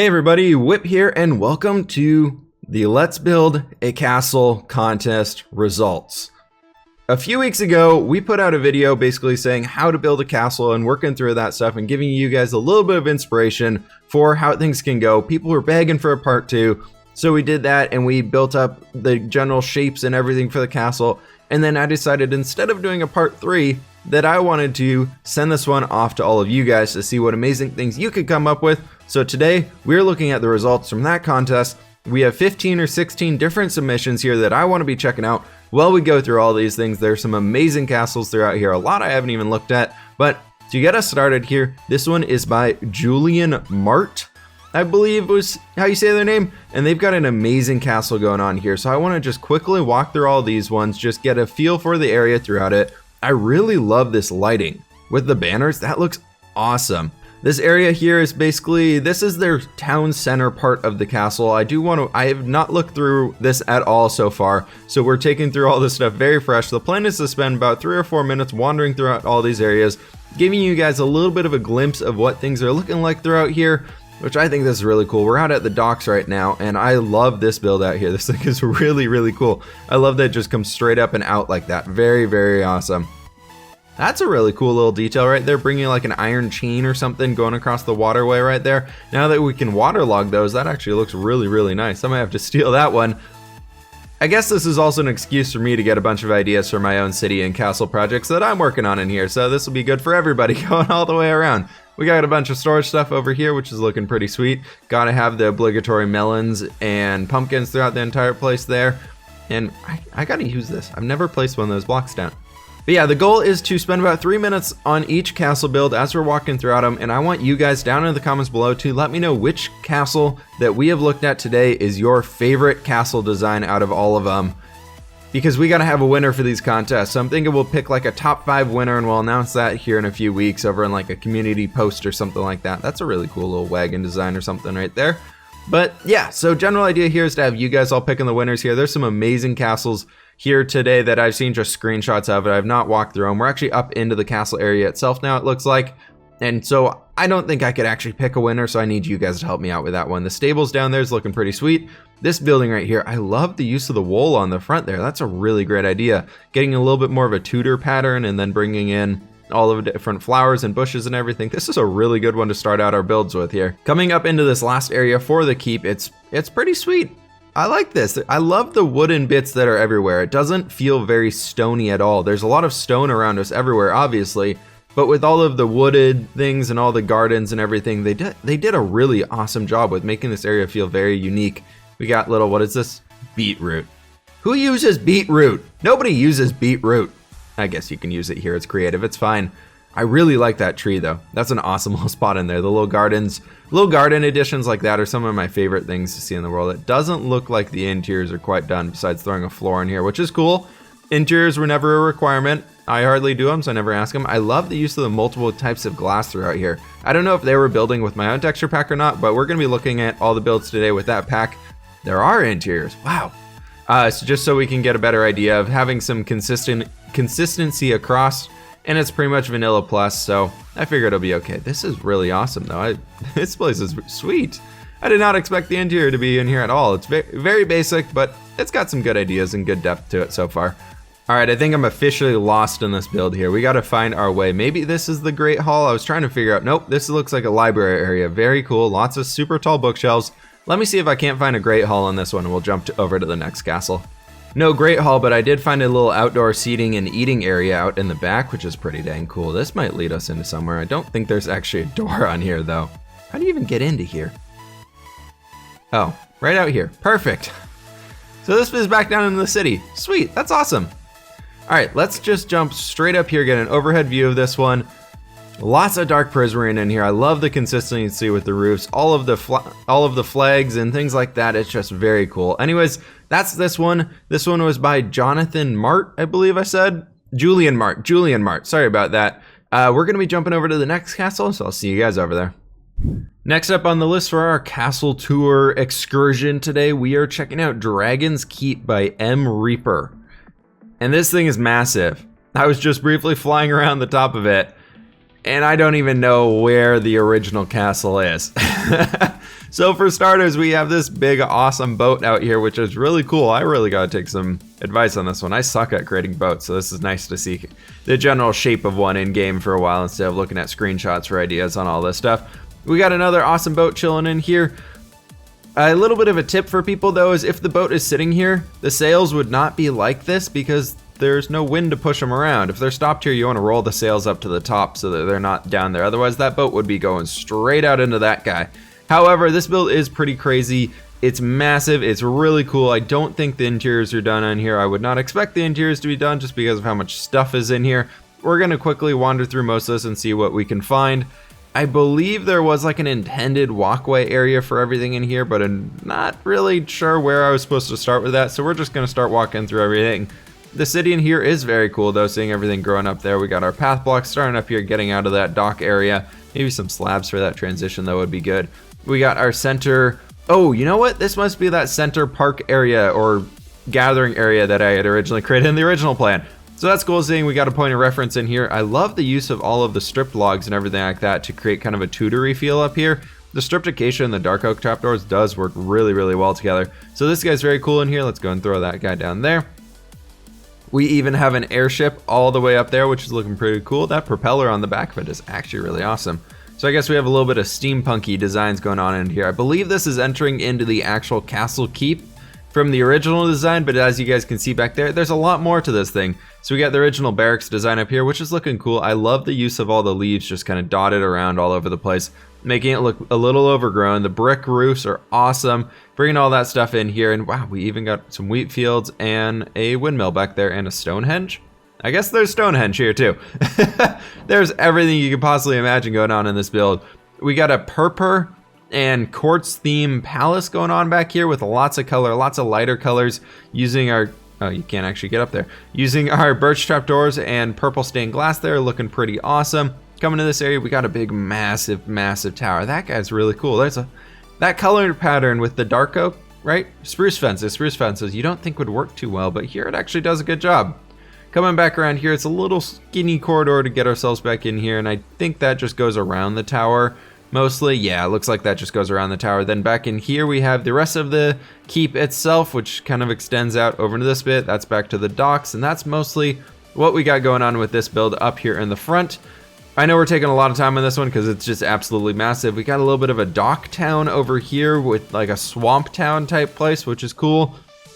Hey everybody, Whip here and welcome to the Let's Build a Castle contest results. A few weeks ago, we put out a video basically saying how to build a castle and working through that stuff and giving you guys a little bit of inspiration for how things can go. People were begging for a part 2, so we did that and we built up the general shapes and everything for the castle. And then I decided instead of doing a part 3, that I wanted to send this one off to all of you guys to see what amazing things you could come up with. So today we're looking at the results from that contest. We have 15 or 16 different submissions here that I want to be checking out while we go through all these things. There's some amazing castles throughout here, a lot I haven't even looked at, but to get us started here, this one is by Julian Mart, I believe was how you say their name, and they've got an amazing castle going on here. So I want to just quickly walk through all these ones, just get a feel for the area throughout it. I really love this lighting with the banners. That looks awesome. This area here is basically, this is their town center part of the castle. I have not looked through this at all so far, so we're taking through all this stuff very fresh. The plan is to spend about 3 or 4 minutes wandering throughout all these areas, giving you guys a little bit of a glimpse of what things are looking like throughout here, which I think this is really cool. We're out at the docks right now, and I love this build out here. This thing is really, really cool. I love that it just comes straight up and out like that. Very, very awesome. That's a really cool little detail right there, bringing like an iron chain or something going across the waterway right there. Now that we can waterlog those, that actually looks really, really nice. I might have to steal that one. I guess this is also an excuse for me to get a bunch of ideas for my own city and castle projects that I'm working on in here, so this will be good for everybody going all the way around. We got a bunch of storage stuff over here, which is looking pretty sweet. Gotta have the obligatory melons and pumpkins throughout the entire place there. And I gotta use this. I've never placed one of those blocks down. But yeah, the goal is to spend about 3 minutes on each castle build as we're walking throughout them, and I want you guys down in the comments below to let me know which castle that we have looked at today is your favorite castle design out of all of them. Because we gotta have a winner for these contests, so I'm thinking we'll pick like a top 5 winner and we'll announce that here in a few weeks over in like a community post or something like that. That's a really cool little wagon design or something right there. But yeah, so general idea here is to have you guys all picking the winners here. There's some amazing castles here today that I've seen just screenshots of it. I've not walked through them. We're actually up into the castle area itself now, it looks like. And so I don't think I could actually pick a winner, so I need you guys to help me out with that one. The stables down there is looking pretty sweet. This building right here, I love the use of the wool on the front there. That's a really great idea. Getting a little bit more of a Tudor pattern and then bringing in all of the different flowers and bushes and everything. This is a really good one to start out our builds with here. Coming up into this last area for the keep, it's pretty sweet. I like this. I love the wooden bits that are everywhere. It doesn't feel very stony at all. There's a lot of stone around us everywhere, obviously, but with all of the wooded things and all the gardens and everything, they did a really awesome job with making this area feel very unique. We got little, what is this? Beetroot. Who uses beetroot? Nobody uses beetroot. I guess you can use it here. It's creative. It's fine. I really like that tree though. That's an awesome little spot in there. The little gardens, little garden additions like that are some of my favorite things to see in the world. It doesn't look like the interiors are quite done besides throwing a floor in here, which is cool. Interiors were never a requirement. I hardly do them, so I never ask them. I love the use of the multiple types of glass throughout here. I don't know if they were building with my own texture pack or not, but we're going to be looking at all the builds today with that pack. There are interiors. Wow. So just so we can get a better idea of having some consistency across, and it's pretty much vanilla plus, so I figured it'll be okay. This is really awesome though. This place is sweet. I did not expect the interior to be in here at all. It's very, very basic, but it's got some good ideas and good depth to it so far. All right, I think I'm officially lost in this build here. We got to find our way. Maybe this is the Great Hall. I was trying to figure out. Nope, this looks like a library area. Very cool. Lots of super tall bookshelves. Let me see if I can't find a Great Hall in this one, and we'll jump over to the next castle. No Great Hall, but I did find a little outdoor seating and eating area out in the back, which is pretty dang cool. This might lead us into somewhere. I don't think there's actually a door on here, though. How do you even get into here? Oh, right out here. Perfect. So this is back down in the city. Sweet, that's awesome. All right, let's just jump straight up here, get an overhead view of this one. Lots of dark prismarine in here. I love the consistency with the roofs, all of the flags and things like that. It's just very cool. Anyways, that's this one. This one was by Jonathan Mart, I believe I said. Julian Mart. Sorry about that. We're going to be jumping over to the next castle, so I'll see you guys over there. Next up on the list for our castle tour excursion today, we are checking out Dragon's Keep by M. Reaper. And this thing is massive. I was just briefly flying around the top of it. and I don't even know where the original castle is. So for starters, we have this big awesome boat out here, which is really cool. I really gotta take some advice on this one. I suck at creating boats, so this is nice to see the general shape of one in game for a while instead of looking at screenshots for ideas on all this stuff. We got another awesome boat chilling in here. A little bit of a tip for people though is if the boat is sitting here, the sails would not be like this because there's no wind to push them around. If they're stopped here, you want to roll the sails up to the top so that they're not down there. Otherwise, that boat would be going straight out into that guy. However, this build is pretty crazy. It's massive. It's really cool. I don't think the interiors are done on here. I would not expect the interiors to be done just because of how much stuff is in here. We're going to quickly wander through most of this and see what we can find. I believe there was like an intended walkway area for everything in here, but I'm not really sure where I was supposed to start with that. So we're just going to start walking through everything. The city in here is very cool though, seeing everything growing up there. We got our path blocks starting up here, getting out of that dock area. Maybe some slabs for that transition though would be good. We got our center. Oh, you know what? This must be that center park area or gathering area that I had originally created in the original plan. So that's cool seeing we got a point of reference in here. I love the use of all of the stripped logs and everything like that to create kind of a Tudory feel up here. The stripped acacia and the dark oak trapdoors does work really, really well together. So this guy's very cool in here. Let's go and throw that guy down there. We even have an airship all the way up there, which is looking pretty cool. That propeller on the back of it is actually really awesome. So I guess we have a little bit of steampunky designs going on in here. I believe this is entering into the actual castle keep from the original design, but as you guys can see back there, there's a lot more to this thing. So we got the original barracks design up here, which is looking cool. I love the use of all the leaves just kind of dotted around all over the place, making it look a little overgrown. The brick roofs are awesome. Bringing all that stuff in here, and wow, we even got some wheat fields and a windmill back there and a Stonehenge. I guess there's Stonehenge here too. There's everything you could possibly imagine going on in this build. We got a purple and quartz theme palace going on back here with lots of color, lots of lighter colors using our, oh, you can't actually get up there. Using our birch trapdoors and purple stained glass there, looking pretty awesome. Coming to this area, we got a big, massive, massive tower. That guy's really cool. There's that color pattern with the dark oak, right? Spruce fences you don't think would work too well, but here it actually does a good job. Coming back around here, it's a little skinny corridor to get ourselves back in here, and I think that just goes around the tower mostly. Yeah, it looks like that just goes around the tower. Then back in here, we have the rest of the keep itself, which kind of extends out over into this bit. That's back to the docks, and that's mostly what we got going on with this build up here in the front. I know we're taking a lot of time on this one because it's just absolutely massive. We got a little bit of a dock town over here with like a swamp town type place, which is cool.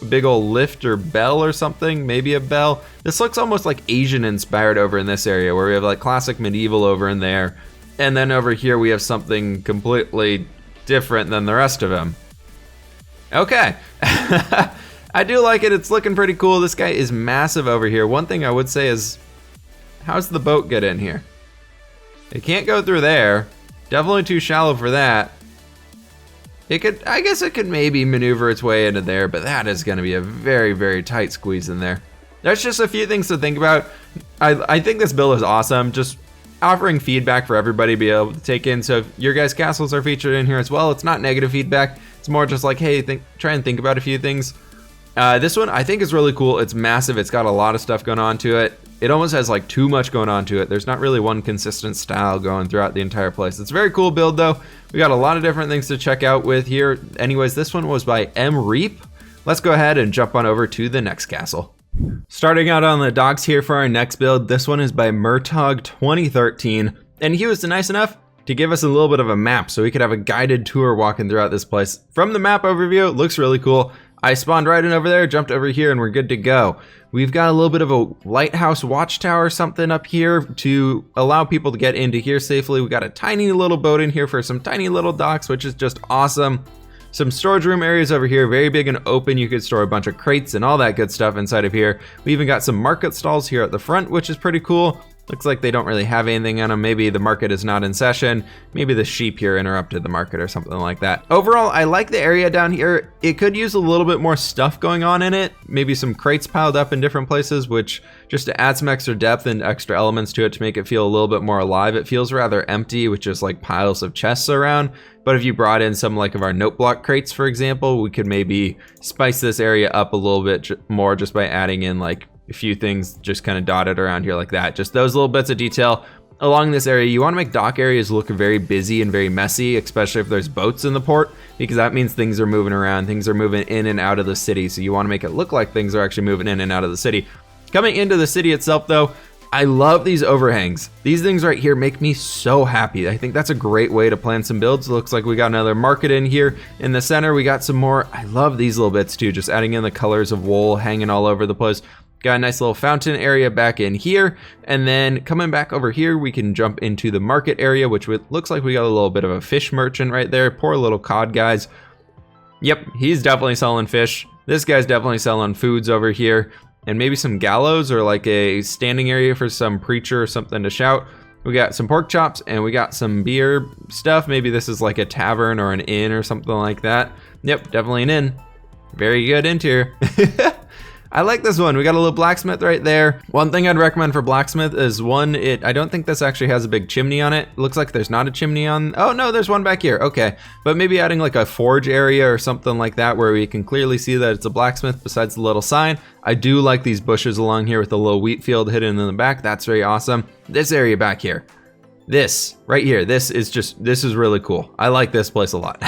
Big old lift or bell or something, maybe a bell. This looks almost like Asian inspired over in this area where we have like classic medieval over in there. And then over here we have something completely different than the rest of them. Okay. I do like it. It's looking pretty cool. This guy is massive over here. One thing I would say is, how's the boat get in here? It can't go through there. Definitely too shallow for that. It could, I guess it could maybe maneuver its way into there, but that is going to be a very, very tight squeeze in there. There's just a few things to think about. I think this build is awesome. Just offering feedback for everybody to be able to take in. So if your guys' castles are featured in here as well, it's not negative feedback. It's more just like, hey, try and think about a few things. This one I think is really cool. It's massive. It's got a lot of stuff going on to it. It almost has like too much going on to it. There's not really one consistent style going throughout the entire place. It's a very cool build though. We got a lot of different things to check out with here. Anyways, this one was by M. Reap. Let's go ahead and jump on over to the next castle. Starting out on the docks here for our next build. This one is by Murtagh 2013. And he was nice enough to give us a little bit of a map so we could have a guided tour walking throughout this place. From the map overview, it looks really cool. I spawned right in over there, jumped over here, and we're good to go. We've got a little bit of a lighthouse watchtower something up here to allow people to get into here safely. We got a tiny little boat in here for some tiny little docks, which is just awesome. Some storage room areas over here, very big and open. You could store a bunch of crates and all that good stuff inside of here. We even got some market stalls here at the front, which is pretty cool. Looks like they don't really have anything on them. Maybe the market is not in session. Maybe the sheep here interrupted the market or something like that. Overall, I like the area down here. It could use a little bit more stuff going on in it. Maybe some crates piled up in different places, which just to add some extra depth and extra elements to it to make it feel a little bit more alive. It feels rather empty with just like piles of chests around. But if you brought in some like of our note block crates, for example, we could maybe spice this area up a little bit more just by adding in like a few things just kind of dotted around here like that. Just those little bits of detail along this area, you want to make dock areas look very busy and very messy, especially if there's boats in the port, because that means things are moving around, things are moving in and out of the city. So you want to make it look like things are actually moving in and out of the city. Coming into the city itself though, I love these overhangs. These things right here make me so happy. I think that's a great way to plan some builds. Looks like we got another market in here. In the center, we got some more. I love these little bits too, just adding in the colors of wool hanging all over the place. Got a nice little fountain area back in here. And then coming back over here, we can jump into the market area, which looks like we got a little bit of a fish merchant right there. Poor little cod guys. Yep, he's definitely selling fish. This guy's definitely selling foods over here. And maybe some gallows or like a standing area for some preacher or something to shout. We got some pork chops and we got some beer stuff. Maybe this is like a tavern or an inn or something like that. Yep, definitely an inn. Very good interior. I like this one. We got a little blacksmith right there. One thing I'd recommend for blacksmith is one, I don't think this actually has a big chimney on it. Looks like there's not a chimney on, oh no, there's one back here, okay. But maybe adding like a forge area or something like that where we can clearly see that it's a blacksmith besides the little sign. I do like these bushes along here with the little wheat field hidden in the back. That's very awesome. This area back here, this right here, this is really cool. I like this place a lot.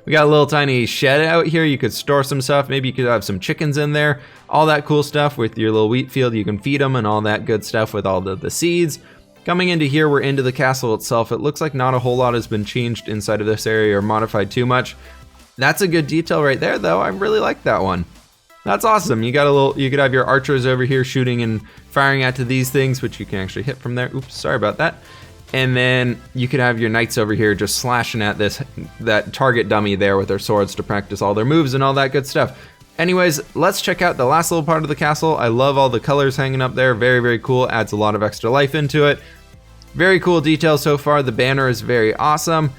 We got a little tiny shed out here. You could store some stuff. Maybe you could have some chickens in there. All that cool stuff with your little wheat field. You can feed them and all that good stuff with all the seeds. Coming into here, we're into the castle itself. It looks like not a whole lot has been changed inside of this area or modified too much. That's a good detail right there though. I really like that one. That's awesome. You got a little, you could have your archers over here shooting and firing at to these things, which you can actually hit from there. Oops, sorry about that. And then you could have your knights over here just slashing at that target dummy there with their swords to practice all their moves and all that good stuff. Anyways, let's check out the last little part of the castle. I love all the colors hanging up there. Very, very cool. Adds a lot of extra life into it. Very cool details so far. The banner is very awesome.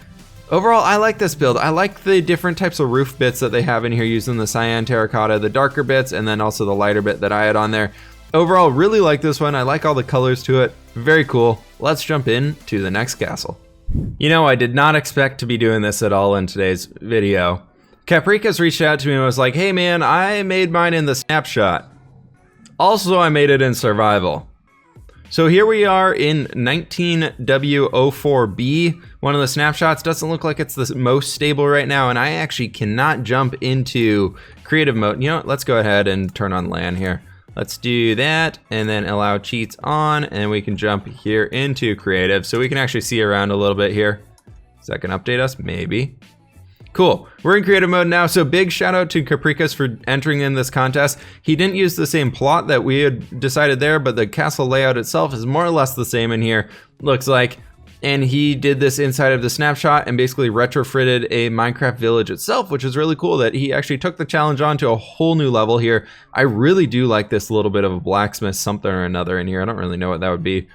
Overall, I like this build. I like the different types of roof bits that they have in here using the cyan terracotta, the darker bits, and then also the lighter bit that I had on there. Overall, really like this one. I like all the colors to it. Very cool. Let's jump in to the next castle. You know, I did not expect to be doing this at all in today's video. CapriCos reached out to me and was like, hey man, I made mine in the snapshot. Also, I made it in survival. So here we are in 19W04B. One of the snapshots doesn't look like it's the most stable right now, and I actually cannot jump into creative mode. You know what, let's go ahead and turn on LAN here. Let's do that and then allow cheats on, and we can jump here into creative so we can actually see around a little bit here. Is that gonna update us? Maybe. Cool, we're in creative mode now, so big shout out to CapriCos for entering in this contest. He didn't use the same plot that we had decided there, but the castle layout itself is more or less the same in here, looks like. And he did this inside of the snapshot and basically retrofitted a Minecraft village itself, which is really cool that he actually took the challenge on to a whole new level here. I really do like this little bit of a blacksmith something or another in here. I don't really know what that would be.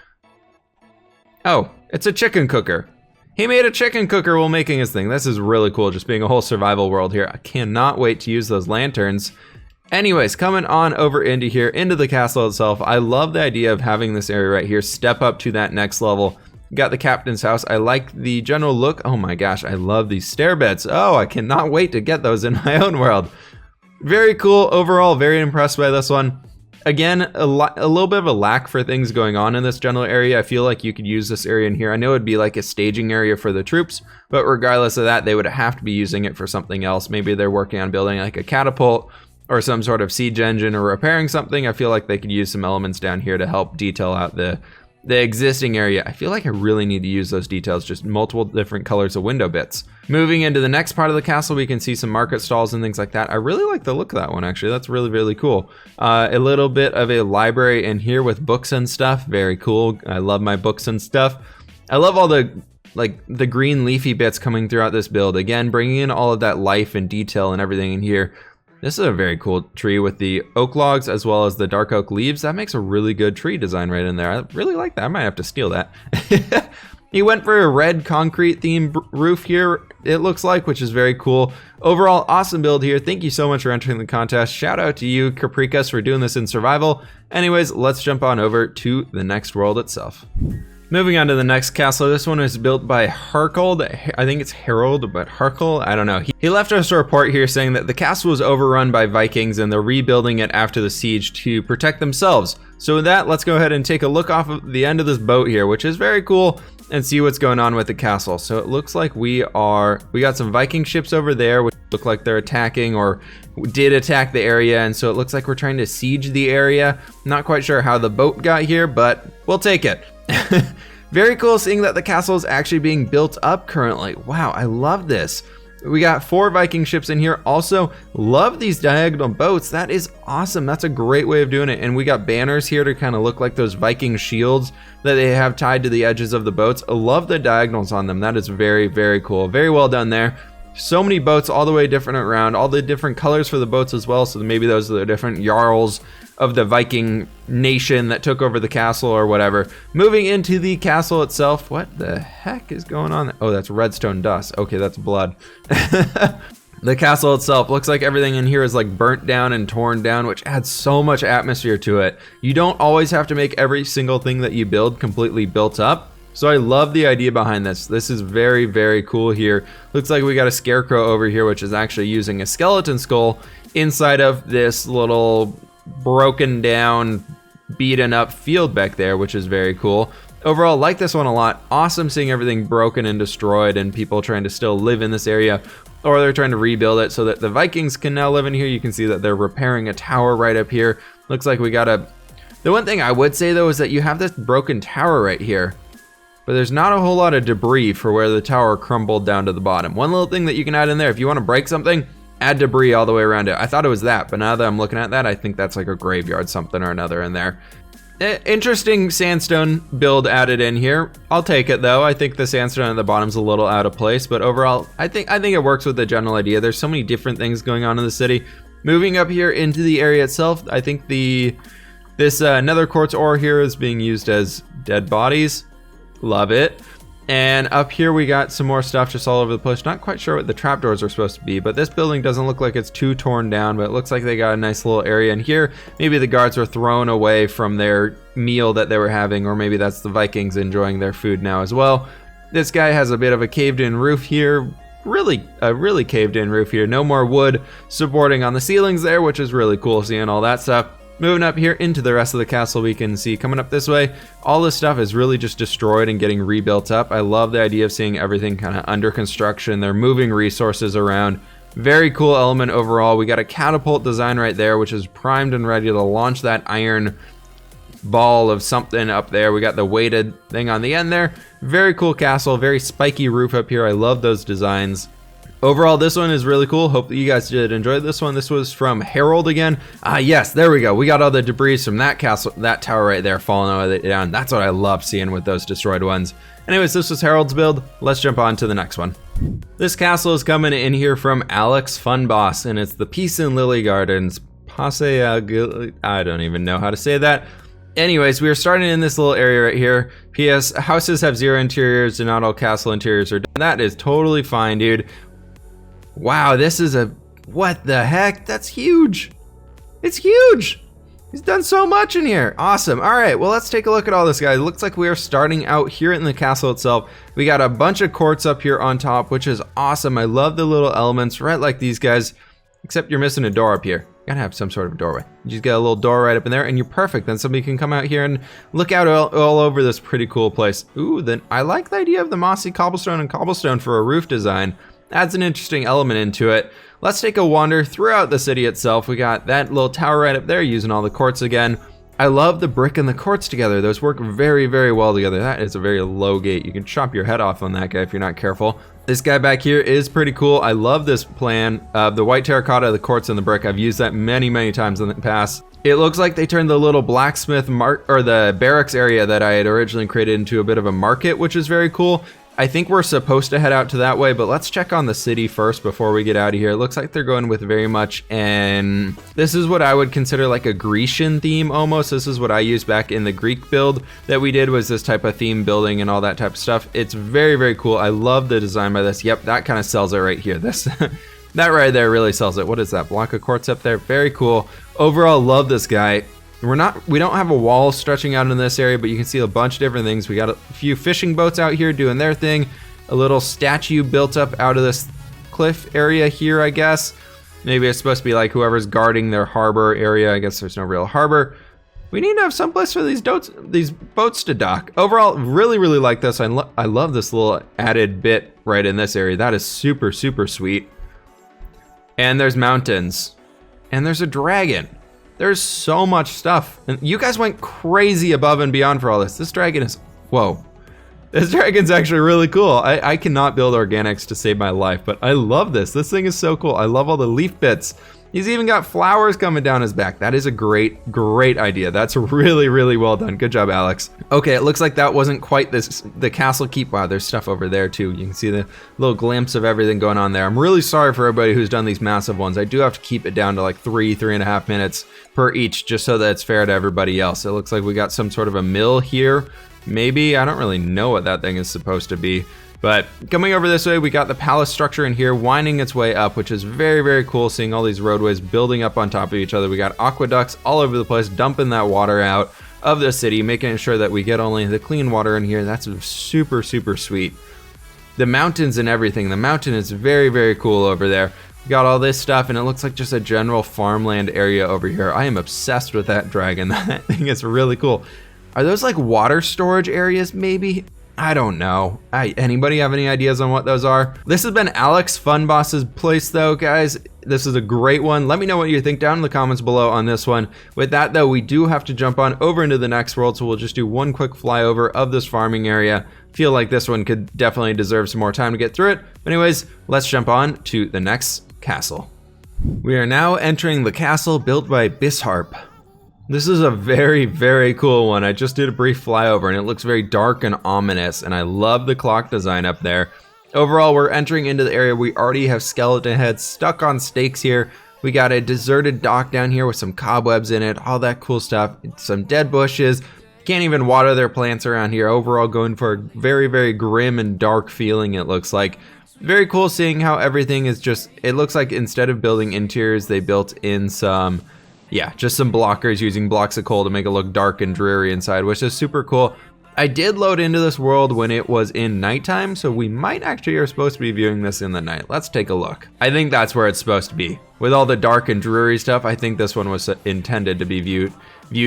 Oh, it's a chicken cooker. He made a chicken cooker while making his thing. This is really cool, just being a whole survival world here. I cannot wait to use those lanterns. Anyways, coming on over into here, into the castle itself. I love the idea of having this area right here step up to that next level. Got the captain's house. I like the general look. Oh my gosh, I love these stair beds. Oh, I cannot wait to get those in my own world. Very cool overall, very impressed by this one. Again, a little bit of a lack for things going on in this general area. I feel like you could use this area in here. I know it'd be like a staging area for the troops, but regardless of that, they would have to be using it for something else. Maybe they're working on building like a catapult or some sort of siege engine or repairing something. I feel like they could use some elements down here to help detail out the existing area. I feel like I really need to use those details, just multiple different colors of window bits. Moving into the next part of the castle, we can see some market stalls and things like that. I really like the look of that one, actually. That's really, really cool. A little bit of a library in here with books and stuff. Very cool. I love my books and stuff. I love all the green leafy bits coming throughout this build. Again, bringing in all of that life and detail and everything in here. This is a very cool tree with the oak logs as well as the dark oak leaves. That makes a really good tree design right in there. I really like that. I might have to steal that. He went for a red concrete theme roof here, it looks like, which is very cool. Overall, awesome build here. Thank you so much for entering the contest. Shout out to you, CapriCos, for doing this in survival. Anyways, let's jump on over to the next world itself. Moving on to the next castle. This one is built by Harkold. I think it's Harold, but Harkold, I don't know. He left us a report here saying that the castle was overrun by Vikings and they're rebuilding it after the siege to protect themselves. So with that, let's go ahead and take a look off of the end of this boat here, which is very cool, and see what's going on with the castle. So it looks like we got some Viking ships over there, which look like they're attacking or did attack the area, and so it looks like we're trying to siege the area. Not quite sure how the boat got here, but we'll take it. Very cool seeing that the castle is actually being built up currently. Wow, I love this. We got 4 Viking ships in here. Also, love these diagonal boats. That is awesome. That's a great way of doing it. And we got banners here to kind of look like those Viking shields that they have tied to the edges of the boats. I love the diagonals on them. That is very, very cool. Very well done there. So many boats all the way different around, all the different colors for the boats as well. So maybe those are the different jarls of the Viking nation that took over the castle or whatever. Moving into the castle itself, what the heck is going on? Oh, that's redstone dust. Okay, that's blood. The castle itself looks like everything in here is like burnt down and torn down, which adds so much atmosphere to it. You don't always have to make every single thing that you build completely built up. So I love the idea behind this. This is very, very cool here. Looks like we got a scarecrow over here, which is actually using a skeleton skull inside of this little broken down, beaten up field back there, which is very cool. Overall, like this one a lot. Awesome seeing everything broken and destroyed and people trying to still live in this area, or they're trying to rebuild it so that the Vikings can now live in here. You can see that they're repairing a tower right up here. Looks like we got a... The one thing I would say though is that you have this broken tower right here, but there's not a whole lot of debris for where the tower crumbled down to the bottom. One little thing that you can add in there, if you want to break something, add debris all the way around it. I thought it was that, but now that I'm looking at that, I think that's like a graveyard something or another in there. Interesting sandstone build added in here. I'll take it though. I think the sandstone at the bottom's a little out of place, but overall, I think it works with the general idea. There's so many different things going on in the city. Moving up here into the area itself, I think this nether quartz ore here is being used as dead bodies. Love it. And up here we got some more stuff just all over the place. Not quite sure what the trapdoors are supposed to be, but this building doesn't look like it's too torn down, but it looks like they got a nice little area in here. Maybe the guards were thrown away from their meal that they were having, or maybe that's the Vikings enjoying their food now as well. This guy has a bit of a caved in roof here. A really caved in roof here. No more wood supporting on the ceilings there, which is really cool seeing all that stuff. Moving up here into the rest of the castle, we can see coming up this way, all this stuff is really just destroyed and getting rebuilt up. I love the idea of seeing everything kind of under construction. They're moving resources around. Very cool element overall. We got a catapult design right there, which is primed and ready to launch that iron ball of something up there. We got the weighted thing on the end there. Very cool castle, very spiky roof up here. I love those designs. Overall, this one is really cool. Hope that you guys did enjoy this one. This was from Harold again. Yes, there we go. We got all the debris from that castle, that tower right there falling all the way down. That's what I love seeing with those destroyed ones. Anyways, this was Harold's build. Let's jump on to the next one. This castle is coming in here from Alex Funboss, and it's the Peace and Lily Gardens. I don't even know how to say that. Anyways, we are starting in this little area right here. P.S. Houses have 0 interiors and not all castle interiors are done. That is totally fine, dude. Wow, this is what the heck? That's huge. It's huge. He's done so much in here. Awesome. All right, well, let's take a look at all this, guys. It looks like we are starting out here in the castle itself. We got a bunch of courts up here on top, which is awesome. I love the little elements, right like these guys, except you're missing a door up here. You gotta have some sort of doorway. You just get a little door right up in there and you're perfect. Then somebody can come out here and look out all over this pretty cool place. Ooh, then I like the idea of the mossy cobblestone and cobblestone for a roof design. Adds an interesting element into it. Let's take a wander throughout the city itself. We got that little tower right up there using all the quartz again. I love the brick and the quartz together. Those work very, very well together. That is a very low gate. You can chop your head off on that guy if you're not careful. This guy back here is pretty cool. I love this plan of the white terracotta, the quartz, and the brick. I've used that many, many times in the past. It looks like they turned the little blacksmith or the barracks area that I had originally created into a bit of a market, which is very cool. I think we're supposed to head out to that way, but let's check on the city first before we get out of here. It looks like they're going with very much, and this is what I would consider like a Grecian theme almost. This is what I used back in the Greek build that we did, was this type of theme building and all that type of stuff. It's very, very cool. I love the design by this. Yep, that kind of sells it right here. This that right there really sells it. What is that? Block of quartz up there. Very cool. Overall, love this guy. We don't have a wall stretching out in this area, but you can see a bunch of different things. We got a few fishing boats out here doing their thing. A little statue built up out of this cliff area here, I guess. Maybe it's supposed to be like whoever's guarding their harbor area. I guess there's no real harbor. We need to have some place for these boats to dock. Overall, really, really like this. I love this little added bit right in this area. That is super, super sweet. And there's mountains. And there's a dragon. There's so much stuff. And you guys went crazy above and beyond for all this. This dragon is, whoa. This dragon's actually really cool. I cannot build organics to save my life, but I love this. This thing is so cool. I love all the leaf bits. He's even got flowers coming down his back. That is a great, great idea. That's really, really well done. Good job, Alex. Okay, it looks like that wasn't quite the castle keep. Wow, there's stuff over there too. You can see the little glimpse of everything going on there. I'm really sorry for everybody who's done these massive ones. I do have to keep it down to like 3.5 minutes per each, just so that it's fair to everybody else. It looks like we got some sort of a mill here. Maybe, I don't really know what that thing is supposed to be. But coming over this way, we got the palace structure in here winding its way up, which is very, very cool, seeing all these roadways building up on top of each other. We got aqueducts all over the place, dumping that water out of the city, making sure that we get only the clean water in here. That's super, super sweet. The mountains and everything. The mountain is very, very cool over there. We got all this stuff, and it looks like just a general farmland area over here. I am obsessed with that dragon. That thing is really cool. Are those like water storage areas, maybe? I don't know. Anybody have any ideas on what those are? This has been Alex Funboss's place though, guys. This is a great one. Let me know what you think down in the comments below on this one. With that though, we do have to jump on over into the next world, so we'll just do one quick flyover of this farming area. Feel like this one could definitely deserve some more time to get through it. But anyways, let's jump on to the next castle. We are now entering the castle built by Miss Harp. This is a very, very cool one. I just did a brief flyover and it looks very dark and ominous, and I love the clock design up there. Overall, we're entering into the area. We already have skeleton heads stuck on stakes here. We got a deserted dock down here with some cobwebs in it, all that cool stuff. Some dead bushes. Can't even water their plants around here. Overall, going for a very, very grim and dark feeling, it looks like. Very cool seeing how everything is just, it looks like instead of building interiors, they built in some, yeah, just some blockers using blocks of coal to make it look dark and dreary inside, which is super cool. I did load into this world when it was in nighttime, so we might actually are supposed to be viewing this in the night. Let's take a look. I think that's where it's supposed to be. With all the dark and dreary stuff, I think this one was intended to be viewed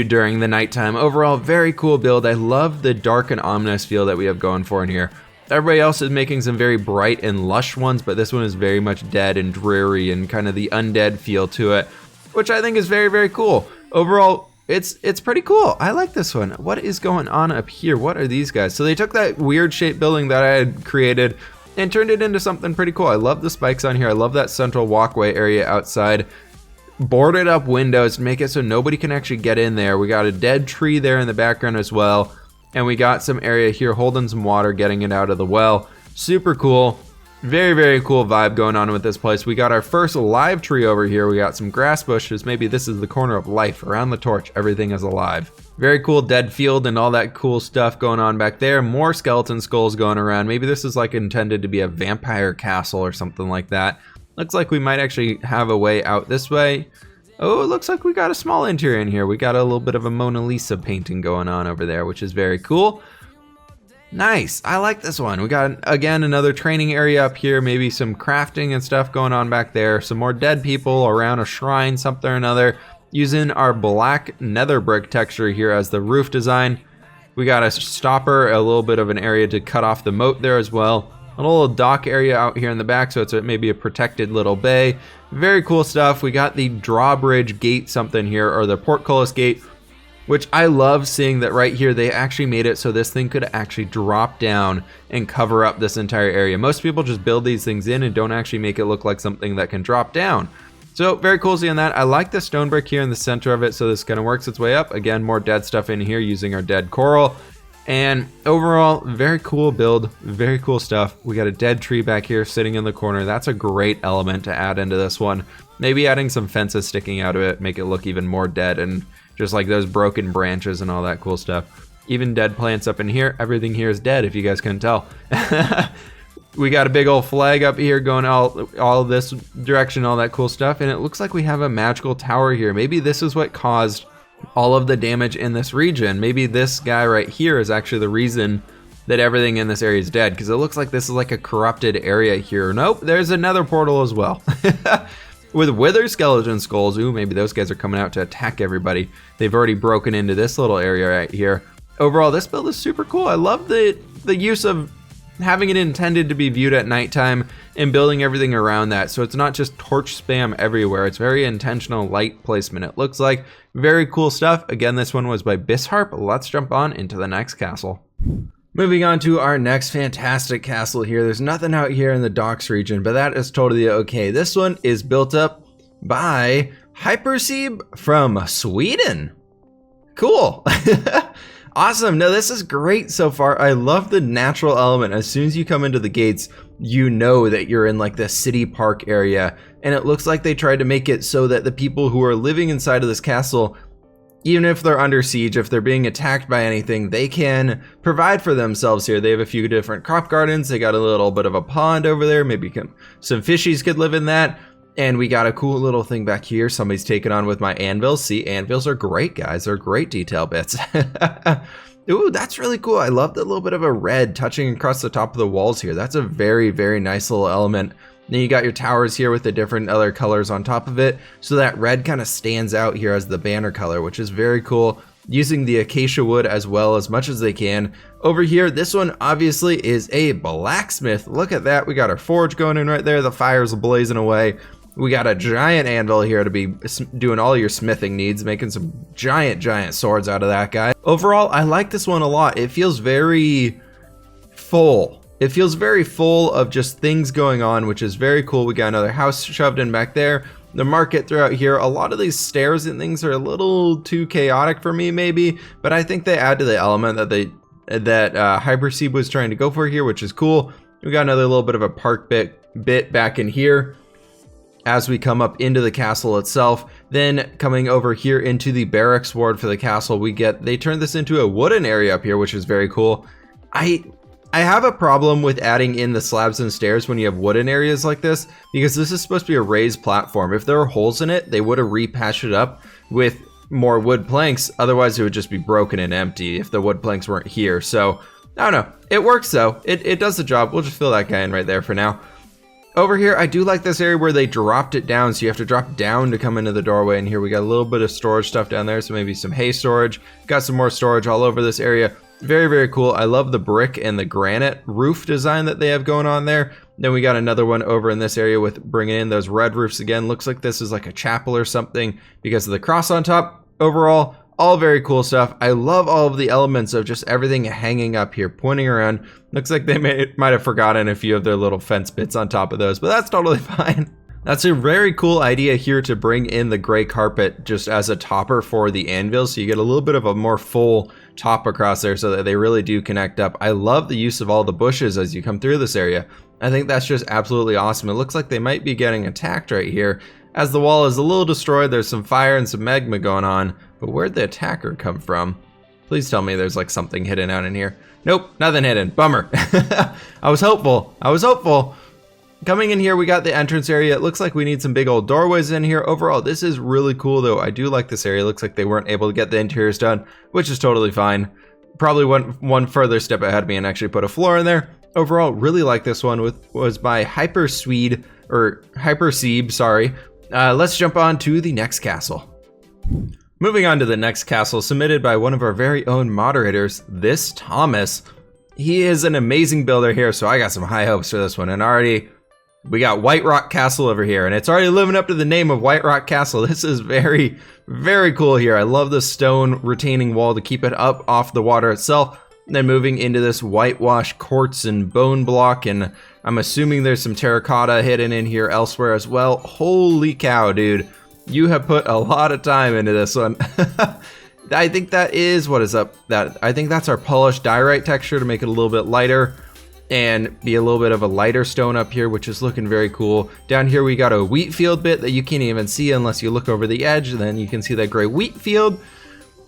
during the nighttime. Overall, very cool build. I love the dark and ominous feel that we have going for in here. Everybody else is making some very bright and lush ones, but this one is very much dead and dreary and kind of the undead feel to it, which I think is very, very cool. Overall, it's pretty cool. I like this one. What is going on up here? What are these guys? So they took that weird shaped building that I had created and turned it into something pretty cool. I love the spikes on here. I love that central walkway area outside. Boarded up windows to make it so nobody can actually get in there. We got a dead tree there in the background as well. And we got some area here holding some water, getting it out of the well. Super cool. Very, very cool vibe going on with this place. We got our first live tree over here. We got some grass bushes. Maybe this is the corner of life. Around the torch, everything is alive. Very cool dead field and all that cool stuff going on back there. More skeleton skulls going around. Maybe this is like intended to be a vampire castle or something like that. Looks like we might actually have a way out this way. Oh, it looks like we got a small interior in here. We got a little bit of a Mona Lisa painting going on over there, which is very cool. Nice, I like this one. We got, again, another training area up here, maybe some crafting and stuff going on back there. Some more dead people around a shrine, something or another. Using our black nether brick texture here as the roof design. We got a stopper, a little bit of an area to cut off the moat there as well. A little dock area out here in the back, so it's maybe a protected little bay. Very cool stuff. We got the drawbridge gate something here, or the portcullis gate, which I love seeing that right here they actually made it so this thing could actually drop down and cover up this entire area. Most people just build these things in and don't actually make it look like something that can drop down. So very cool seeing that. I like the stone brick here in the center of it, so this kind of works its way up. Again, more dead stuff in here using our dead coral. And overall, very cool build, very cool stuff. We got a dead tree back here sitting in the corner. That's a great element to add into this one. Maybe adding some fences sticking out of it, make it look even more dead, and just like those broken branches and all that cool stuff. Even dead plants up in here. Everything here is dead, if you guys couldn't tell. We got a big old flag up here going all this direction, all that cool stuff. And it looks like we have a magical tower here. Maybe this is what caused all of the damage in this region. Maybe this guy right here is actually the reason that everything in this area is dead, because it looks like this is like a corrupted area here. Nope, there's another portal as well. With wither skeleton skulls. Ooh, maybe those guys are coming out to attack everybody. They've already broken into this little area right here. Overall, this build is super cool. I love the use of having it intended to be viewed at nighttime and building everything around that, so it's not just torch spam everywhere. It's very intentional light placement, it looks like. Very cool stuff. Again, this one was by Miss Harp. Let's jump on into the next castle. Moving on to our next fantastic castle here. There's nothing out here in the docks region, but that is totally okay. This one is built up by Hyperceep from Sweden. Cool. Awesome. No, this is great so far. I love the natural element. As soon as you come into the gates, you know that you're in like the city park area. And it looks like they tried to make it so that the people who are living inside of this castle, even if they're under siege, if they're being attacked by anything, they can provide for themselves here. They have a few different crop gardens. They got a little bit of a pond over there. Maybe some fishies could live in that. And we got a cool little thing back here. Somebody's taken on with my anvils. See, anvils are great, guys. They're great detail bits. Ooh, that's really cool. I love the little bit of a red touching across the top of the walls here. That's a very, very nice little element. Then you got your towers here with the different other colors on top of it. So that red kind of stands out here as the banner color, which is very cool. Using the acacia wood as well as much as they can. Over here, this one obviously is a blacksmith. Look at that. We got our forge going in right there. The fire's blazing away. We got a giant anvil here to be doing all your smithing needs, making some giant swords out of that guy. Overall, I like this one a lot. It feels very full. It feels very full of just things going on, which is very cool. We got another house shoved in back there. The market throughout here. A lot of these stairs and things are a little too chaotic for me, maybe, but I think they add to the element that Hyperceep was trying to go for here, which is cool. We got another little bit of a park bit back in here as we come up into the castle itself. Then coming over here into the barracks ward for the castle, they turned this into a wooden area up here, which is very cool. I have a problem with adding in the slabs and stairs when you have wooden areas like this, because this is supposed to be a raised platform. If there were holes in it, they would have repatched it up with more wood planks. Otherwise, it would just be broken and empty if the wood planks weren't here. So, I don't know. It works though. It does the job. We'll just fill that guy in right there for now. Over here, I do like this area where they dropped it down, so you have to drop down to come into the doorway. And here we got a little bit of storage stuff down there, so maybe some hay storage. Got some more storage all over this area. Very, very cool. I love the brick and the granite roof design that they have going on there. Then we got another one over in this area with bringing in those red roofs again. Looks like this is like a chapel or something because of the cross on top. Overall, all very cool stuff. I love all of the elements of just everything hanging up here, pointing around. Looks like they might have forgotten a few of their little fence bits on top of those, but that's totally fine. That's a very cool idea here to bring in the gray carpet just as a topper for the anvil, so you get a little bit of a more full top across there so that they really do connect up. I love the use of all the bushes as you come through this area. I think that's just absolutely awesome. It looks like they might be getting attacked right here. As the wall is a little destroyed, there's some fire and some magma going on, but where'd the attacker come from? Please tell me there's like something hidden out in here. Nope, nothing hidden. Bummer. I was hopeful. Coming in here, we got the entrance area. It looks like we need some big old doorways in here. Overall, this is really cool, though. I do like this area. It looks like they weren't able to get the interiors done, which is totally fine. Probably went one further step ahead of me and actually put a floor in there. Overall, really like this one. Was by Hyperceep, sorry. Let's jump on to the next castle. Moving on to the next castle, submitted by one of our very own moderators, this Thomas. He is an amazing builder here, so I got some high hopes for this one. And already, we got White Rock Castle over here, and it's already living up to the name of White Rock Castle. This is very, very cool here. I love the stone retaining wall to keep it up off the water itself. Then moving into this whitewash quartz and bone block, and I'm assuming there's some terracotta hidden in here elsewhere as well. Holy cow, dude. You have put a lot of time into this one. I think that is, what is up? I think that's our polished diorite texture to make it a little bit lighter and be a little bit of a lighter stone up here, which is looking very cool. Down here we got a wheat field bit that you can't even see unless you look over the edge, and then you can see that gray wheat field.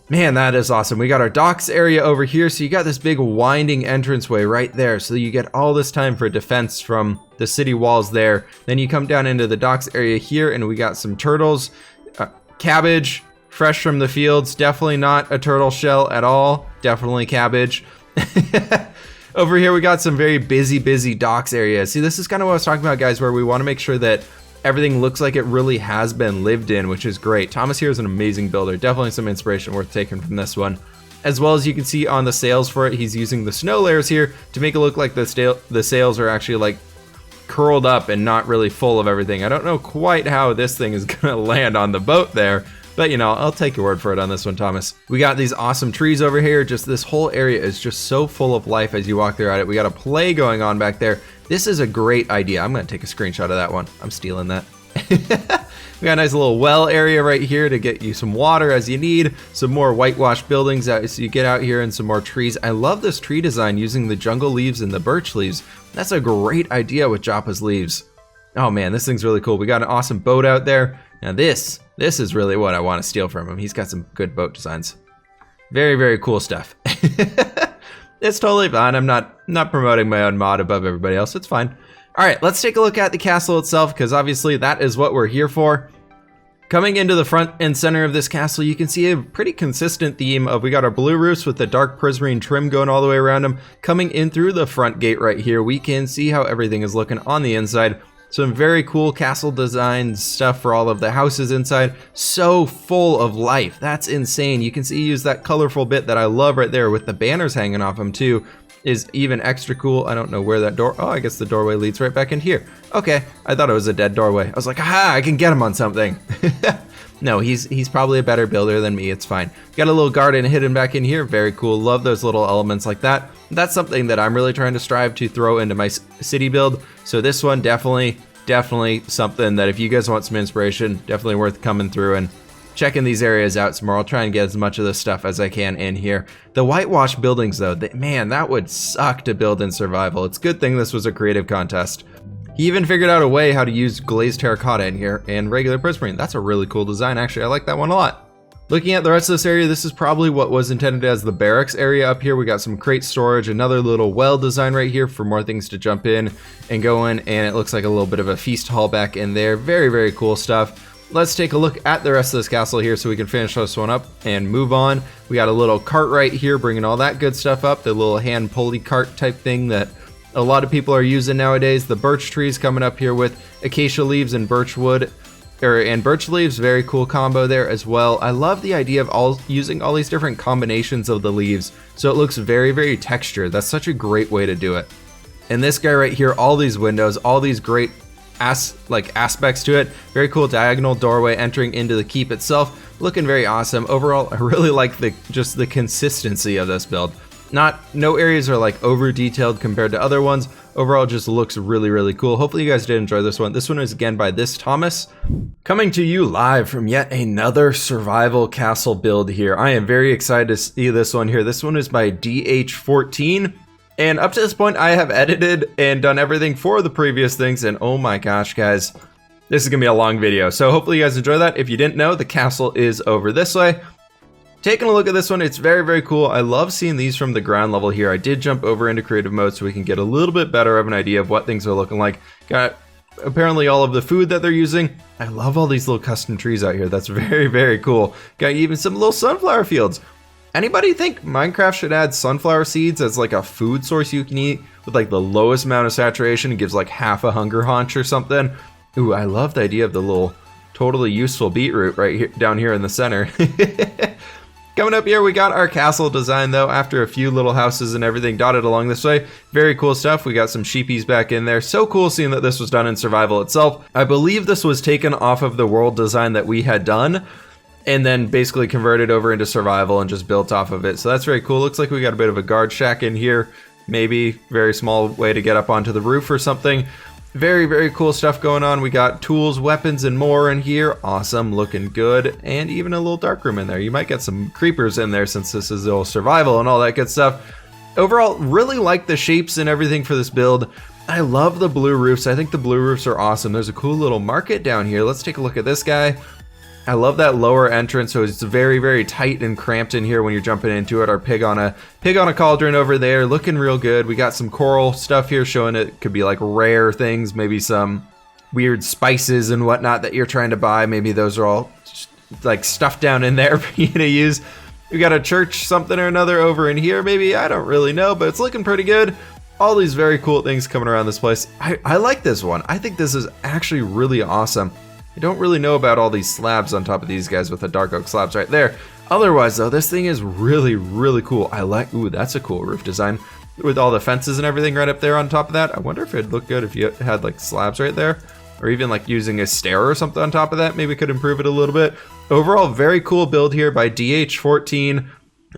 Man, that is awesome. We got our docks area over here, so you got this big winding entranceway right there, so you get all this time for defense from the city walls there. Then you come down into the docks area here, and we got some turtles, cabbage, fresh from the fields. Definitely not a turtle shell at all. Definitely cabbage. Over here we got some very busy docks areas. See, this is kind of what I was talking about, guys, where we want to make sure that everything looks like it really has been lived in, which is great. Thomas here is an amazing builder. Definitely some inspiration worth taking from this one. As well as you can see on the sails for it, he's using the snow layers here to make it look like the sails are actually like curled up and not really full of everything. I don't know quite how this thing is gonna land on the boat there, but you know, I'll take your word for it on this one, Thomas. We got these awesome trees over here. Just this whole area is just so full of life as you walk throughout it. We got a play going on back there. This is a great idea. I'm gonna take a screenshot of that one. I'm stealing that. We got a nice little well area right here to get you some water as you need, some more whitewashed buildings as you get out here, and some more trees. I love this tree design using the jungle leaves and the birch leaves. That's a great idea with Joppa's leaves. Oh man, this thing's really cool. We got an awesome boat out there. Now this is really what I want to steal from him. He's got some good boat designs. Very cool stuff. It's totally fine. I'm not promoting my own mod above everybody else. It's fine. All right, let's take a look at the castle itself, because obviously that is what we're here for. Coming into the front and center of this castle, you can see a pretty consistent theme of we got our blue roofs with the dark prismarine trim going all the way around them. Coming in through the front gate right here, we can see how everything is looking on the inside. Some very cool castle design stuff for all of the houses inside. So full of life. That's insane. You can see use that colorful bit that I love right there with the banners hanging off them too. Is even extra cool. I don't know where that door, oh, I guess the doorway leads right back in here. Okay, I thought it was a dead doorway. I was like, aha, I can get him on something. No, he's probably a better builder than me, it's fine. Got a little garden hidden back in here, very cool. Love those little elements like that. That's something that I'm really trying to strive to throw into my city build. So this one definitely something that if you guys want some inspiration, definitely worth coming through and checking these areas out some more. I'll try and get as much of this stuff as I can in here. The whitewash buildings though, man, that would suck to build in survival. It's a good thing this was a creative contest. He even figured out a way how to use glazed terracotta in here and regular prismarine. That's a really cool design, actually. I like that one a lot. Looking at the rest of this area, this is probably what was intended as the barracks area up here. We got some crate storage, another little well design right here for more things to jump in and go in, and it looks like a little bit of a feast hall back in there. Very cool stuff. Let's take a look at the rest of this castle here so we can finish this one up and move on. We got a little cart right here bringing all that good stuff up, the little hand pulley cart type thing that a lot of people are using nowadays. The birch trees coming up here with acacia leaves and birch wood, and birch leaves, very cool combo there as well. I love the idea of using all these different combinations of the leaves, so it looks very textured. That's such a great way to do it. And this guy right here, all these windows, all these great aspects to it. Very cool diagonal doorway entering into the keep itself. Looking very awesome. Overall, I really like just the consistency of this build. No areas are like over detailed compared to other ones. Overall, just looks really cool. Hopefully you guys did enjoy this one. This one is again by this Thomas. Coming to you live from yet another survival castle build here. I am very excited to see this one here. This one is by DH14. And up to this point, I have edited and done everything for the previous things, and oh my gosh, guys, this is gonna be a long video. So hopefully you guys enjoy that. If you didn't know, the castle is over this way. Taking a look at this one, it's very cool. I love seeing these from the ground level here. I did jump over into creative mode so we can get a little bit better of an idea of what things are looking like. Got apparently all of the food that they're using. I love all these little custom trees out here. That's very cool. Got even some little sunflower fields. Anybody think Minecraft should add sunflower seeds as like a food source you can eat with like the lowest amount of saturation? It gives like half a hunger haunch or something. Ooh, I love the idea of the little totally useful beetroot right here down here in the center. Coming up here, we got our castle design though, after a few little houses and everything dotted along this way. Very cool stuff. We got some sheepies back in there. So cool seeing that this was done in survival itself. I believe this was taken off of the world design that we had done, and then basically converted over into survival and just built off of it. So that's very cool. Looks like we got a bit of a guard shack in here. Maybe very small way to get up onto the roof or something. Very cool stuff going on. We got tools, weapons, and more in here. Awesome, looking good. And even a little dark room in there. You might get some creepers in there since this is all survival and all that good stuff. Overall, really like the shapes and everything for this build. I love the blue roofs. I think the blue roofs are awesome. There's a cool little market down here. Let's take a look at this guy. I love that lower entrance, so it's very tight and cramped in here when you're jumping into it. Our pig on a cauldron over there, looking real good. We got some coral stuff here showing it could be like rare things, maybe some weird spices and whatnot that you're trying to buy. Maybe those are all like stuff down in there for you to use. We got a church something or another over in here, maybe, I don't really know, but it's looking pretty good. All these very cool things coming around this place. I like this one. I think this is actually really awesome. I don't really know about all these slabs on top of these guys with the dark oak slabs right there. Otherwise though, this thing is really, really cool. I like, ooh, that's a cool roof design with all the fences and everything right up there on top of that. I wonder if it'd look good if you had like slabs right there, or even like using a stair or something on top of that. Maybe could improve it a little bit. Overall, very cool build here by DH14.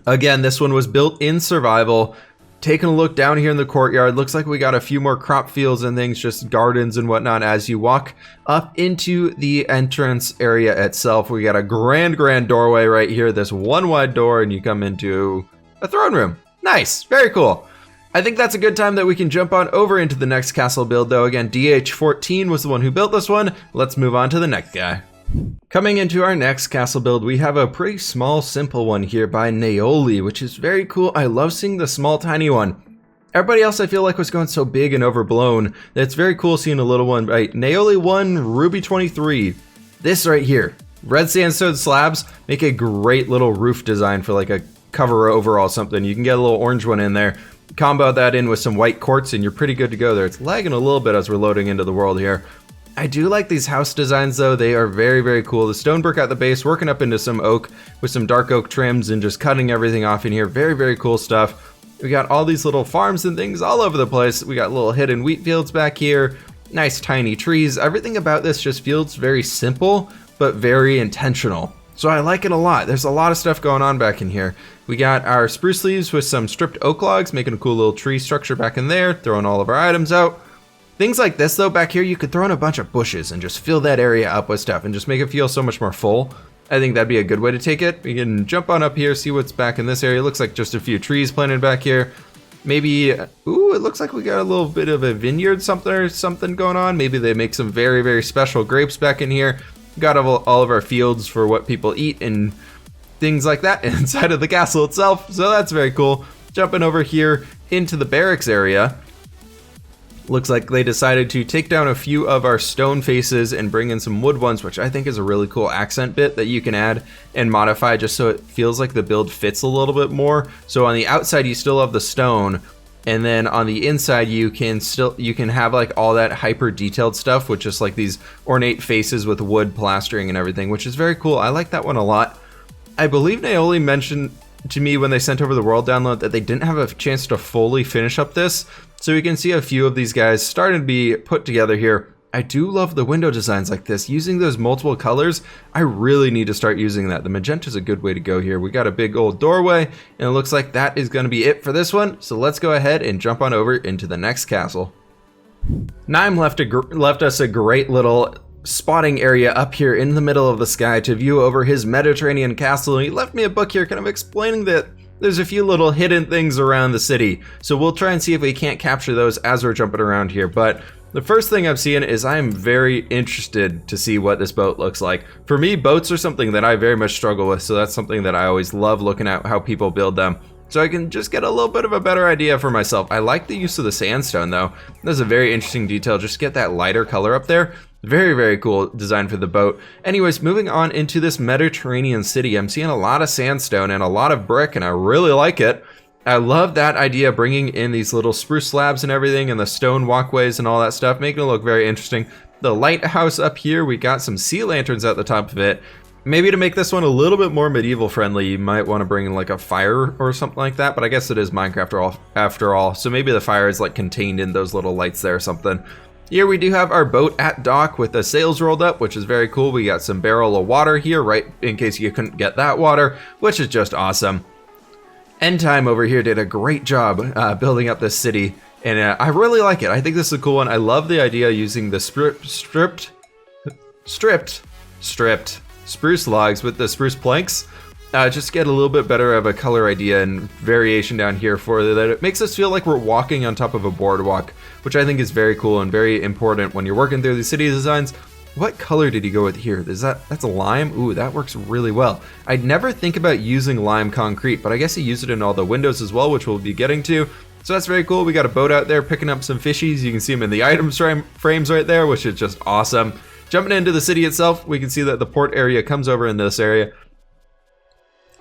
Again, this one was built in survival. Taking a look down here in the courtyard, looks like we got a few more crop fields and things, just gardens and whatnot. As you walk up into the entrance area itself, we got a grand doorway right here, this one wide door, and you come into a throne room. Nice, very cool. I think that's a good time that we can jump on over into the next castle build though. Again, DH14 was the one who built this one. Let's move on to the next guy. Coming into our next castle build, we have a pretty small, simple one here by Naoli, which is very cool. I love seeing the small, tiny one. Everybody else I feel like was going so big and overblown that it's very cool seeing a little one by Naoli 1, Ruby 23. This right here, red sandstone slabs make a great little roof design for like a cover overall something. You can get a little orange one in there, combo that in with some white quartz, and you're pretty good to go there. It's lagging a little bit as we're loading into the world here. I do like these house designs though. They are very, very cool. The stone brick at the base, working up into some oak with some dark oak trims and just cutting everything off in here. Very, very cool stuff. We got all these little farms and things all over the place. We got little hidden wheat fields back here. Nice tiny trees. Everything about this just feels very simple, but very intentional. So I like it a lot. There's a lot of stuff going on back in here. We got our spruce leaves with some stripped oak logs, making a cool little tree structure back in there, throwing all of our items out. Things like this though, back here, you could throw in a bunch of bushes and just fill that area up with stuff and just make it feel so much more full. I think that'd be a good way to take it. We can jump on up here, see what's back in this area. Looks like just a few trees planted back here. Maybe, ooh, it looks like we got a little bit of a vineyard something going on. Maybe they make some very, very special grapes back in here. Got all of our fields for what people eat and things like that inside of the castle itself. So that's very cool. Jumping over here into the barracks area. Looks like they decided to take down a few of our stone faces and bring in some wood ones, which I think is a really cool accent bit that you can add and modify just so it feels like the build fits a little bit more. So on the outside, you still have the stone, and then on the inside, you can have like all that hyper detailed stuff with just like these ornate faces with wood plastering and everything, which is very cool. I like that one a lot. I believe Naoli mentioned to me when they sent over the world download that they didn't have a chance to fully finish up this. So we can see a few of these guys starting to be put together here. I do love the window designs like this. Using those multiple colors, I really need to start using that. The magenta is a good way to go here. We got a big old doorway, and it looks like that is going to be it for this one. So let's go ahead and jump on over into the next castle. Naim left us a great little spotting area up here in the middle of the sky to view over his Mediterranean castle. And he left me a book here kind of explaining that there's a few little hidden things around the city. So we'll try and see if we can't capture those as we're jumping around here. But the first thing I'm seeing is I'm very interested to see what this boat looks like. For me, boats are something that I very much struggle with. So that's something that I always love looking at how people build them. So I can just get a little bit of a better idea for myself. I like the use of the sandstone though. That's a very interesting detail. Just get that lighter color up there. Very, very cool design for the boat. Anyways, moving on into this Mediterranean city, I'm seeing a lot of sandstone and a lot of brick, and I really like it. I love that idea, bringing in these little spruce slabs and everything, and the stone walkways and all that stuff, making it look very interesting. The lighthouse up here, we got some sea lanterns at the top of it. Maybe to make this one a little bit more medieval friendly, you might want to bring in like a fire or something like that, but I guess it is Minecraft after all, so maybe the fire is like contained in those little lights there or something. Here we do have our boat at dock with the sails rolled up, which is very cool. We got some barrel of water here, right in case you couldn't get that water, which is just awesome. Endtime over here did a great job building up this city, and I really like it. I think this is a cool one. I love the idea of using the stripped spruce logs with the spruce planks. Just get a little bit better of a color idea and variation down here for that. It makes us feel like we're walking on top of a boardwalk, which I think is very cool and very important when you're working through the city designs. What color did he go with here? That's a lime? Ooh, that works really well. I'd never think about using lime concrete, but I guess he used it in all the windows as well, which we'll be getting to. So that's very cool. We got a boat out there picking up some fishies. You can see them in the items frames right there, which is just awesome. Jumping into the city itself, we can see that the port area comes over in this area.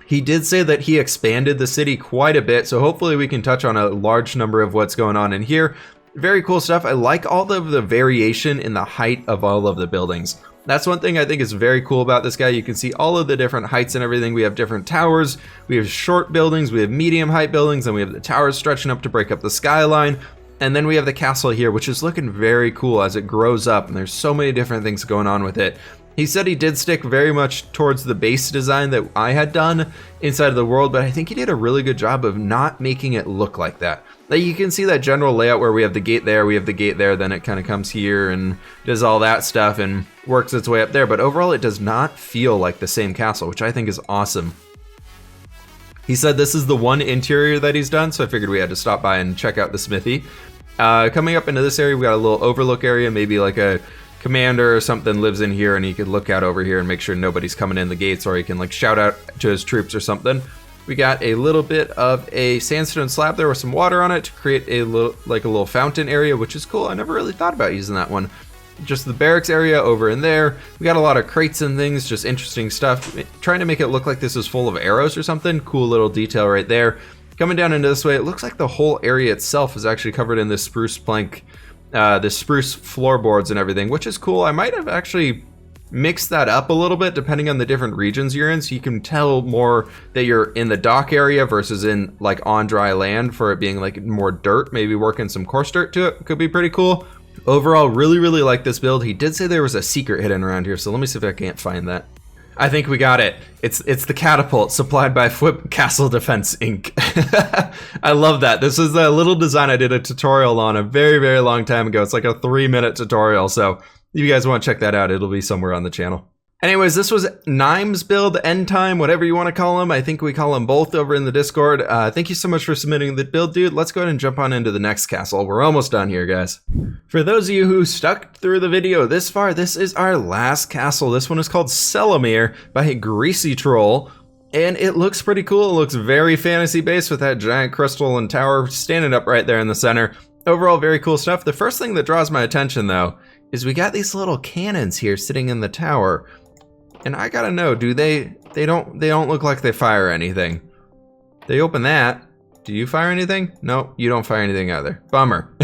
He did say that he expanded the city quite a bit, so hopefully we can touch on a large number of what's going on in here. Very cool stuff. I like all of the variation in the height of all of the buildings. That's one thing I think is very cool about this guy. You can see all of the different heights and everything. We have different towers, we have short buildings, we have medium height buildings, and we have the towers stretching up to break up the skyline. And then we have the castle here, which is looking very cool as it grows up, and there's so many different things going on with it. He said he did stick very much towards the base design that I had done inside of the world, but I think he did a really good job of not making it look like that. Like, you can see that general layout where we have the gate there, we have the gate there, then it kind of comes here and does all that stuff and works its way up there, but overall it does not feel like the same castle, which I think is awesome. He said this is the one interior that he's done, so I figured we had to stop by and check out the smithy. Coming up into this area, we got a little overlook area, maybe like a commander or something lives in here and he could look out over here and make sure nobody's coming in the gates, or he can like shout out to his troops or something. We got a little bit of a sandstone slab there with some water on it to create a little fountain area, which is cool. I never really thought about using that one. Just the barracks area over in there. We got a lot of crates and things, just interesting stuff. Trying to make it look like this is full of arrows or something. Cool little detail right there. Coming down into this way, it looks like the whole area itself is actually covered in this spruce plank, the spruce floorboards and everything, which is cool. I might have actually mixed that up a little bit depending on the different regions you're in, so you can tell more that you're in the dock area versus in like on dry land, for it being like more dirt. Maybe working some coarse dirt to it could be pretty cool. Overall, really like this build. He did say there was a secret hidden around here, so let me see if I can't find that. I think we got it. It's the catapult supplied by fWhip Castle Defense Inc. I love that. This is a little design I did a tutorial on a very long time ago. It's like a 3-minute tutorial, so if you guys want to check that out, it'll be somewhere on the channel. Anyways, this was Nime's build, End Time, whatever you want to call him. I think we call them both over in the Discord. Thank you so much for submitting the build, dude. Let's go ahead and jump on into the next castle. We're almost done here, guys. For those of you who stuck through the video this far, this is our last castle. This one is called Selamir by Greasy Troll. And it looks pretty cool. It looks very fantasy-based with that giant crystal and tower standing up right there in the center. Overall, very cool stuff. The first thing that draws my attention, though, is we got these little cannons here sitting in the tower. And I gotta know, do they don't look like they fire anything. They open that. Do you fire anything? No, you don't fire anything either. Bummer.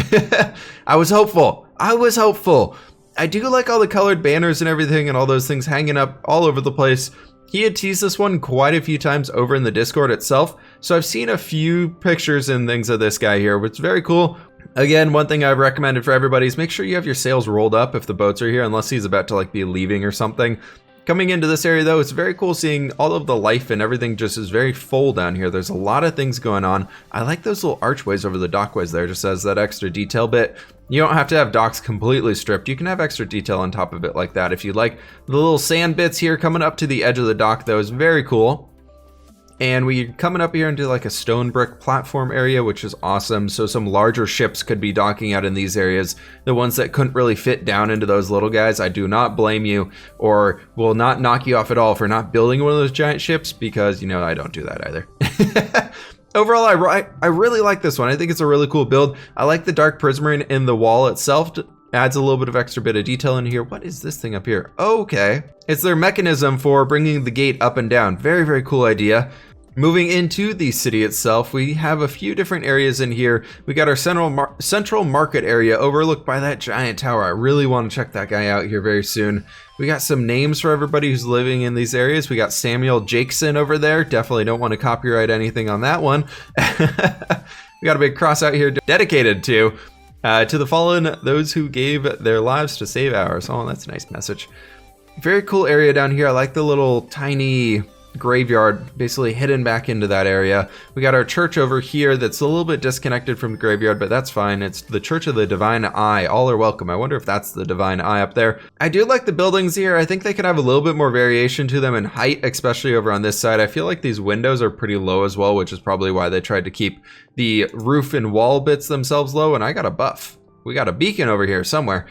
I was hopeful. I do like all the colored banners and everything and all those things hanging up all over the place. He had teased this one quite a few times over in the Discord itself, so I've seen a few pictures and things of this guy here, which is very cool. Again, one thing I've recommended for everybody is make sure you have your sails rolled up if the boats are here, unless he's about to like be leaving or something. Coming into this area though, it's very cool seeing all of the life and everything just is very full down here. There's a lot of things going on. I like those little archways over the dockways there, just as that extra detail bit. You don't have to have docks completely stripped. You can have extra detail on top of it like that if you'd like. The little sand bits here coming up to the edge of the dock though is very cool. And we're coming up here into like a stone brick platform area, which is awesome. So some larger ships could be docking out in these areas. The ones that couldn't really fit down into those little guys, I do not blame you, or will not knock you off at all for not building one of those giant ships, because, you know, I don't do that either. Overall, I really like this one. I think it's a really cool build. I like the dark prismarine in the wall itself. Adds a little bit of extra bit of detail in here. What is this thing up here? Okay. It's their mechanism for bringing the gate up and down. Very cool idea. Moving into the city itself, we have a few different areas in here. We got our central market area overlooked by that giant tower. I really want to check that guy out here very soon. We got some names for everybody who's living in these areas. We got Samuel Jakeson over there. Definitely don't want to copyright anything on that one. We got a big cross out here dedicated to the fallen, those who gave their lives to save ours. Oh, that's a nice message. Very cool area down here. I like the little tiny graveyard basically hidden back into that area. We got our church over here that's a little bit disconnected from the graveyard, but that's fine. It's the Church of the Divine Eye. All are welcome. I wonder if that's the Divine Eye up there. I do like the buildings here. I think they could have a little bit more variation to them in height, especially over on this side. I feel like these windows are pretty low as well, which is probably why they tried to keep the roof and wall bits themselves low. And I got a buff. We got a beacon over here somewhere.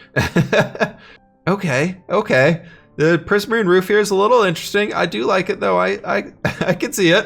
Okay. The prismarine roof here is a little interesting. I do like it though. I can see it.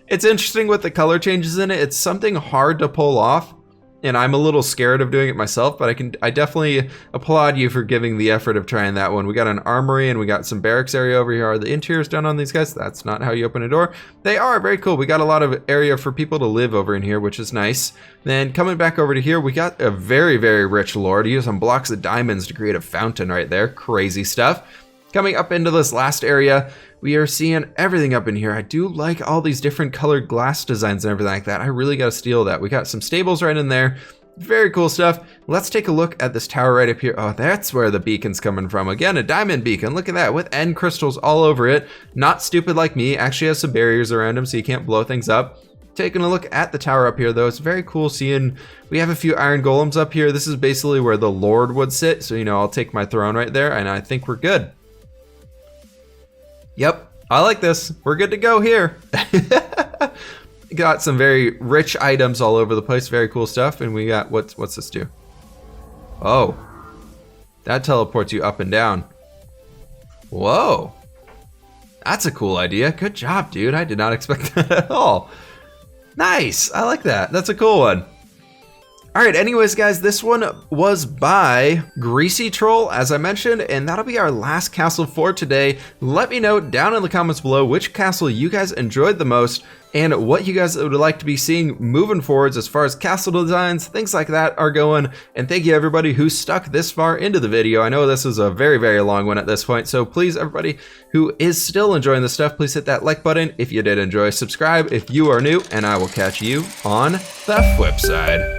It's interesting with the color changes in it. It's something hard to pull off. and I'm a little scared of doing it myself, but I definitely applaud you for giving the effort of trying that one. We got an armory and we got some barracks area over here. Are the interiors done on these guys? That's not how you open a door. They are very cool. We got a lot of area for people to live over in here, which is nice. Then coming back over to here, we got a very, very rich lore. To use some blocks of diamonds to create a fountain right there. Crazy stuff. Coming up into this last area, we are seeing everything up in here. I do like all these different colored glass designs and everything like that. I really got to steal that. We got some stables right in there. Very cool stuff. Let's take a look at this tower right up here. Oh, that's where the beacon's coming from. Again, a diamond beacon. Look at that, with end crystals all over it. Not stupid like me. Actually has some barriers around him so you can't blow things up. Taking a look at the tower up here though, it's very cool seeing we have a few iron golems up here. This is basically where the Lord would sit. So, you know, I'll take my throne right there and I think we're good. Yep, I like this. We're good to go here. Got some very rich items all over the place. Very cool stuff. And we got, what's this do? Oh, that teleports you up and down. Whoa, that's a cool idea. Good job, dude. I did not expect that at all. Nice, I like that. That's a cool one. All right, anyways, guys, this one was by Greasy Troll, as I mentioned, and that'll be our last castle for today. Let me know down in the comments below which castle you guys enjoyed the most and what you guys would like to be seeing moving forwards as far as castle designs, things like that are going. And thank you everybody who stuck this far into the video. I know this is a very, very long one at this point, so please, everybody who is still enjoying this stuff, please hit that like button if you did enjoy, subscribe if you are new, and I will catch you on the fWhip side.